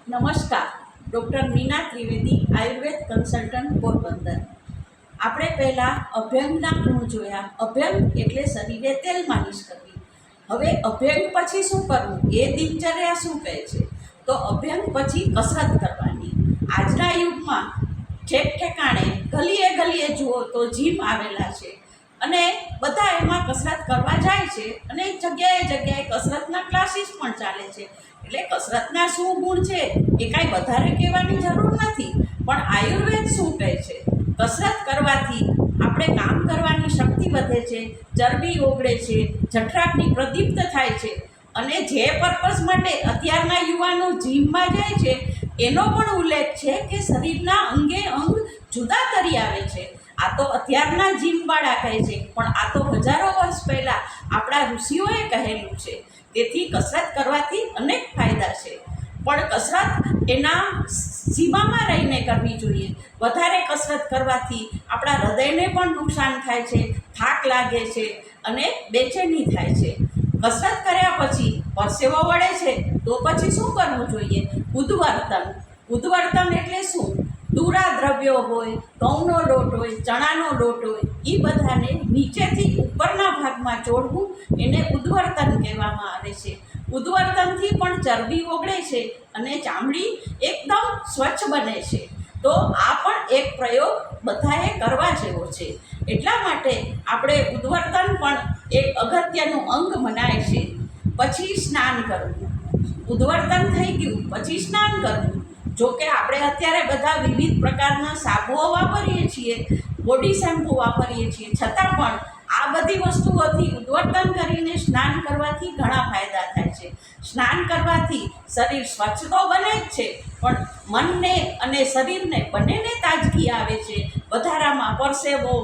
નમસ્કાર. Doctor Meena Trivedi, Ayurveda consultant, Porbandar. આપણે પહેલાં અભ્યંગના ગુણ જોયા. અભ્યંગ એટલે શરીરે તેલ માલિશ કરવી. હવે અભ્યંગ પછી શું કરવું એ દિનચર્યા શું કહે છે? તો અભ્યંગ પછી કસરત કરવાની. આજના યુગમાં ઠેક ઠેકાણે ગલીએ ગલીએ જુઓ તો જીમ આવેલા છે અને બધા એમાં કસરત કરવા જાય છે અને જગ્યાએ જગ્યાએ કસરતના ક્લાસીસ પણ ચાલે છે. એટલે કસરતના શું ગુણ છે એ કાંઈ વધારે કહેવાની જરૂર નથી, પણ આયુર્વેદ શું કહે છે? કસરત કરવાથી આપણે કામ કરવાની શક્તિ વધે છે, ચરબી ઓગળે છે, જઠરાગ્નિ પ્રદીપ્ત થાય છે અને જે પર્પઝ માટે અત્યારના યુવાનો જીમમાં જાય છે એનો પણ ઉલ્લેખ છે કે શરીરના અંગે અંગ જુદા તરી આવે છે. આ તો અત્યારના જીમવાળા કહે છે, પણ આ તો હજારો વર્ષ પહેલાં આપણા ઋષિઓએ કહેલું છે. તેથી કસરત કરવાથી અનેક ફાયદા છે, પણ કસરત એના સીમામાં રહીને કરવી જોઈએ. વધારે કસરત કરવાથી આપણા હૃદયને પણ નુકસાન થાય છે, થાક લાગે છે અને બેચેની થાય છે. કસરત કર્યા પછી પરસેવો વળે છે તો પછી શું કરવું જોઈએ? ઉદ્વર્તન. ઉદ્વર્તન એટલે શું? તુરા દ્રવ્યો હોય, ઘઉંનો લોટ હોય, ચણાનો લોટ હોય, એ બધાને નીચેથી ઉપરના ભાગમાં ચોળવું, એને ઉદ્વર્તન કહેવામાં આવે છે. ઉદ્વર્તનથી પણ ચરબી ઓગળે છે અને ચામડી એકદમ સ્વચ્છ બને છે. તો આ પણ એક પ્રયોગ બધાએ કરવા જેવો છે. એટલા માટે આપણે ઉદ્વર્તન પણ એક અગત્યનું અંગ મનાય છે. પછી સ્નાન કરવું. ઉદ્વર્તન થઈ ગયું પછી સ્નાન કરવું. જો કે આપણે અત્યારે બધા વિવિધ પ્રકારના સાબુઓ વાપરીએ છીએ, બોડી શેમ્પૂ વાપરીએ છીએ, છતાં પણ આ બધી વસ્તુઓથી ઉદ્વર્તન કરીને સ્નાન કરવાથી ઘણા ફાયદા થાય છે. સ્નાન કરવાથી શરીર સ્વચ્છ તો બને જ છે, પણ મનને અને શરીરને બંનેને તાજગી આવે છે. વધારામાં પરસેવો,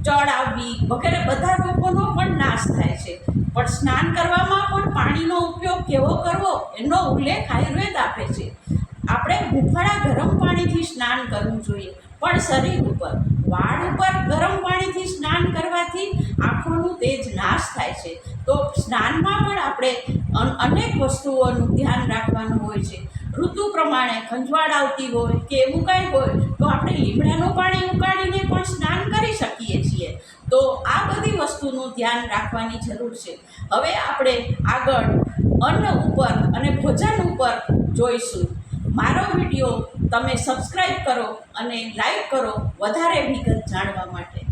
ચડ આવવી વગેરે બધા રોગોનો પણ નાશ થાય છે. પણ સ્નાન કરવામાં પણ પાણીનો ઉપયોગ કેવો કરવો એનો ઉલ્લેખ આયુર્વેદ આપે છે. આપણે હૂંફાળા ગરમ પાણીથી સ્નાન કરવું જોઈએ, પણ શરીર ઉપર, વાળ ઉપર ગરમ પાણીથી સ્નાન કરવાથી આંખોનું તેજ નાશ થાય છે. તો સ્નાનમાં પણ આપણે અનેક વસ્તુઓનું ધ્યાન રાખવાનું હોય છે. ઋતુ પ્રમાણે ખંજવાળ આવતી હોય કે એવું કાંઈ હોય તો આપણે લીમડાનું પાણી ઉકાળીને પણ સ્નાન કરી શકીએ છીએ. તો આ બધી વસ્તુનું ધ્યાન રાખવાની જરૂર છે. હવે આપણે આગળ અન્ન ઉપર અને ભોજન ઉપર જોઈશું. મારો વિડીયો તમે સબસ્ક્રાઈબ કરો અને લાઈક કરો વધારે વિગત જાણવા માટે.